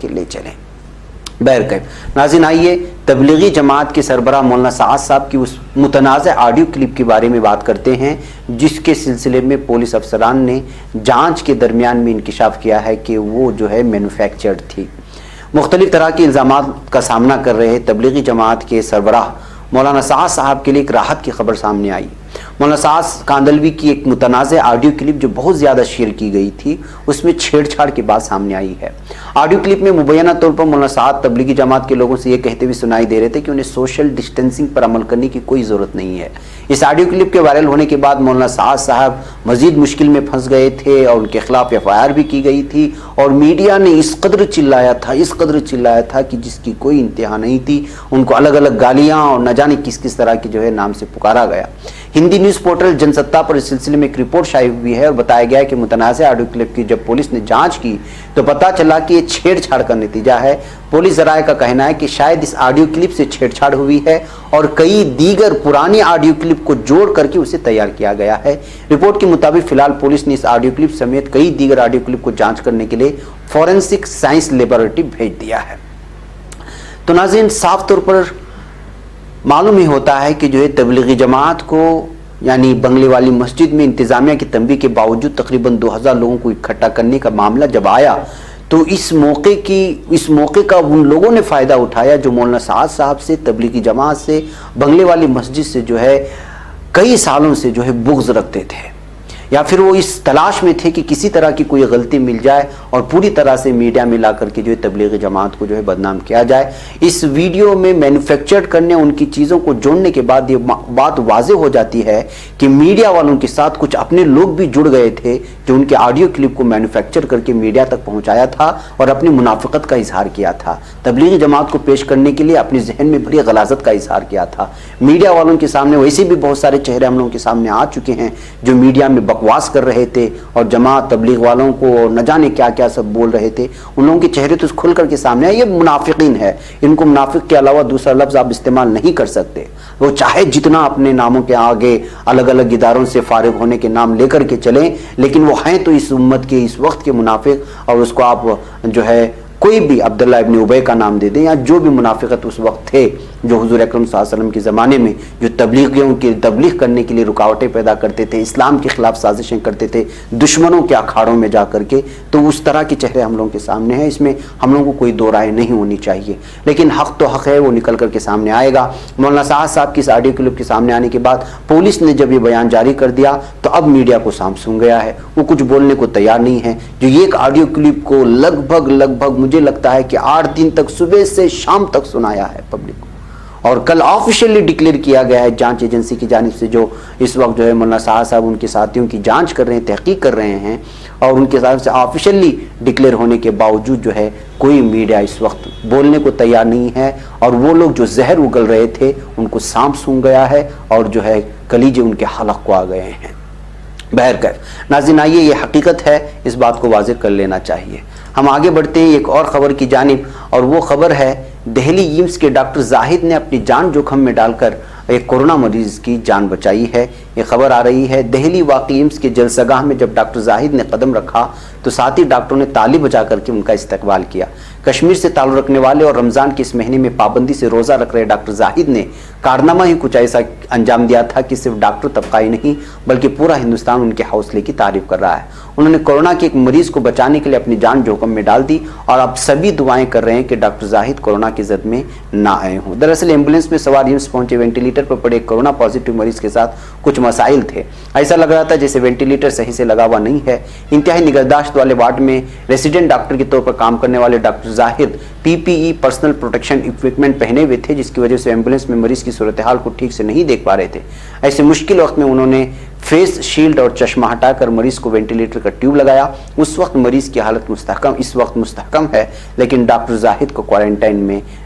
کے لے چلیں۔ بہرکیف ناظرین، آئیے تبلیغی جماعت کے سربراہ مولانا سعد صاحب کی اس متنازع آڈیو کلپ کے بارے میں بات کرتے ہیں جس کے سلسلے میں پولیس افسران نے جانچ کے درمیان میں انکشاف کیا ہے کہ وہ جو ہے مینوفیکچرڈ تھی۔ مختلف طرح کے الزامات کا سامنا کر رہے تبلیغی جماعت کے سربراہ مولانا سعد صاحب کے لیے ایک راحت کی خبر سامنے آئی۔ مولانا سعد کاندلوی کی ایک متنازع آڈیو کلپ جو بہت زیادہ شیئر کی گئی تھی اس میں چھیڑ چھاڑ کی بات سامنے آئی ہے۔ آڈیو کلپ میں مبینہ طور پر مولانا سعد تبلیغی جماعت کے لوگوں سے یہ کہتے ہوئے سنائی دے رہے تھے کہ انہیں سوشل ڈسٹینسنگ پر عمل کرنے کی کوئی ضرورت نہیں ہے۔ اس آڈیو کلپ کے وائرل ہونے کے بعد مولانا سعد صاحب مزید مشکل میں پھنس گئے تھے اور ان کے خلاف FIR بھی کی گئی تھی، اور میڈیا نے اس قدر چلایا تھا کہ جس کی کوئی انتہا نہیں تھی۔ ان کو الگ الگ گالیاں اور نہ جانے کس طرح کے جو ہے نام سے پکارا گیا۔ ہندی نیوز پورٹل جن ستہ پر اس سلسلے میں ایک رپورٹ شائع ہوئی ہے اور بتایا گیا ہے کہ متنازع آڈیو کلپ کی جب پولیس نے جانچ کی تو پتہ چلا کہ یہ چھیڑ چھاڑ کا نتیجہ ہے۔ پولیس ذرائع کا کہنا ہے کہ شاید اس آڈیو کلپ سے چھیڑ چھاڑ ہوئی ہے اور کئی دیگر پرانی آڈیو کلپ کو جوڑ کر کے اسے تیار کیا گیا ہے۔ رپورٹ کے مطابق فی الحال پولیس نے اس آڈیو کلپ سمیت کئی دیگر آڈیو کلپ کو جانچ کرنے کے لیے فورینسک سائنس لیبارٹری بھیج دیا ہے۔ تو ناظرین، صاف طور پر معلوم ہی ہوتا ہے کہ جو ہے تبلیغی جماعت کو یعنی بنگلے والی مسجد میں انتظامیہ کی تنبیہ کے باوجود تقریباً 2000 لوگوں کو اکٹھا کرنے کا معاملہ جب آیا تو اس موقع کا ان لوگوں نے فائدہ اٹھایا جو مولانا سعد صاحب سے، تبلیغی جماعت سے، بنگلے والی مسجد سے جو ہے کئی سالوں سے جو ہے بغض رکھتے تھے، یا پھر وہ اس تلاش میں تھے کہ کسی طرح کی کوئی غلطی مل جائے اور پوری طرح سے میڈیا میں لا کر کے جو ہے تبلیغی جماعت کو جو ہے بدنام کیا جائے۔ اس ویڈیو میں مینوفیکچرڈ کرنے ان کی چیزوں کو جوڑنے کے بعد یہ بات واضح ہو جاتی ہے کہ میڈیا والوں کے ساتھ کچھ اپنے لوگ بھی جڑ گئے تھے جو ان کے آڈیو کلپ کو مینوفیکچر کر کے میڈیا تک پہنچایا تھا اور اپنی منافقت کا اظہار کیا تھا، تبلیغی جماعت کو پیش کرنے کے لیے اپنے ذہن میں بڑی غلاظت کا اظہار کیا تھا۔ میڈیا والوں کے سامنے ویسے بھی بہت سارے چہرے ہم لوگوں کے سامنے آ چکے ہیں جو میڈیا میں بکواس کر رہے تھے اور جماعت تبلیغ والوں کو نہ جانے کیا کیا سب بول رہے تھے، ان لوگوں کے چہرے تو کھل کر کے سامنے آئے۔ یہ منافقین ہے، ان کو منافق کے علاوہ دوسرا لفظ آپ استعمال نہیں کر سکتے۔ وہ چاہے جتنا اپنے ناموں کے آگے الگ الگ اداروں سے فارغ ہونے کے نام لے کر کے چلیں، لیکن وہ ہیں تو اس امت کے اس وقت کے منافق، اور اس کو آپ جو ہے کوئی بھی عبداللہ ابن ابی کا نام دے دیں یا جو بھی منافقت اس وقت تھے جو حضور اکرم صلی اللہ علیہ وسلم کے زمانے میں جو تبلیغیوں کی تبلیغ کرنے کے لیے رکاوٹیں پیدا کرتے تھے، اسلام کے خلاف سازشیں کرتے تھے دشمنوں کے اکھاڑوں میں جا کر کے، تو اس طرح کے چہرے ہم لوگوں کے سامنے ہیں۔ اس میں ہم لوگوں کو کوئی دو رائے نہیں ہونی چاہیے، لیکن حق تو حق ہے، وہ نکل کر کے سامنے آئے گا۔ مولانا سعد صاحب کی اس آڈیو کلپ کے سامنے آنے کے بعد پولیس نے جب یہ بیان جاری کر دیا تو اب میڈیا کو سانپ سونگ گیا ہے، وہ کچھ بولنے کو تیار نہیں ہے۔ جو یہ ایک آڈیو کلپ کو لگ بھگ مجھے لگتا ہے کہ 8 دن تک صبح سے شام تک سنایا ہے پبلک کو، اور کل آفیشیلی ڈکلیئر کیا گیا ہے جانچ ایجنسی کی جانب سے جو اس وقت جو ہے مولانا سعد صاحب ان کے ساتھیوں کی جانچ کر رہے ہیں، تحقیق کر رہے ہیں، اور ان کے طرف سے آفیشیلی ڈکلیئر ہونے کے باوجود جو ہے کوئی میڈیا اس وقت بولنے کو تیار نہیں ہے، اور وہ لوگ جو زہر اگل رہے تھے ان کو سانپ سونگ گیا ہے اور جو ہے کلیجے ان کے حلق کو آ گئے ہیں۔ بہرکیف ناظرین، آئیے یہ حقیقت ہے، اس بات کو واضح کر لینا چاہیے۔ ہم آگے بڑھتے ہیں ایک اور خبر کی جانب، اور وہ خبر ہے دہلی ایمز کے ڈاکٹر زاہد نے اپنی جان جوخم میں ڈال کر ایک کورونا مریض کی جان بچائی ہے۔ یہ خبر آ رہی ہے دہلی واقع ایمز کے جلسہ گاہ میں جب ڈاکٹر زاہد نے قدم رکھا تو ساتھی ڈاکٹروں نے تالی بجا کر کے ان کا استقبال کیا۔ کشمیر سے تعلق رکھنے والے اور رمضان کے اس مہینے میں پابندی سے روزہ رکھ رہے ڈاکٹر زاہد نے کارنامہ ہی کچھ ایسا انجام دیا تھا کہ صرف ڈاکٹر طبقہ ہی نہیں بلکہ پورا ہندوستان ان کے حوصلے کی تعریف کر رہا ہے۔ انہوں نے کورونا کے ایک مریض کو بچانے کے لیے اپنی جان جوخم میں ڈال دی، اور اب سبھی دعائیں کر رہے ہیں کہ ڈاکٹر زاہد کورونا کی زد میں نہ آئے ہوں۔ دراصل ایمبولینس میں سوار ایمز پہنچے وینٹیلیٹر پر پڑے کورونا پازیٹیو مریض کے ساتھ کچھ مسائل تھے۔ ایسا لگ رہا تھا جیسے وینٹیلیٹر صحیح سے لگا ہوا نہیں ہے۔ انتہائی نگہداشت والے وارڈ میں ریزیڈنٹ ڈاکٹر کے طور پر کام کرنے والے ڈاکٹر زاہد PPE پرسنل پروٹیکشن اکوپمنٹ پہنے ہوئے تھے، جس کی وجہ سے ایمبولینس میں مریض کی صورتحال کو ٹھیک سے نہیں دیکھ پا رہے تھے۔ ایسے مشکل وقت میں انہوں نے فیس شیلڈ اور چشمہ ہٹا کر مریض کو وینٹیلیٹر کا ٹیوب لگایا۔ اس وقت مریض کی حالت مستحکم ہے، لیکن ڈاکٹر زاہد کو کوارنٹائن میں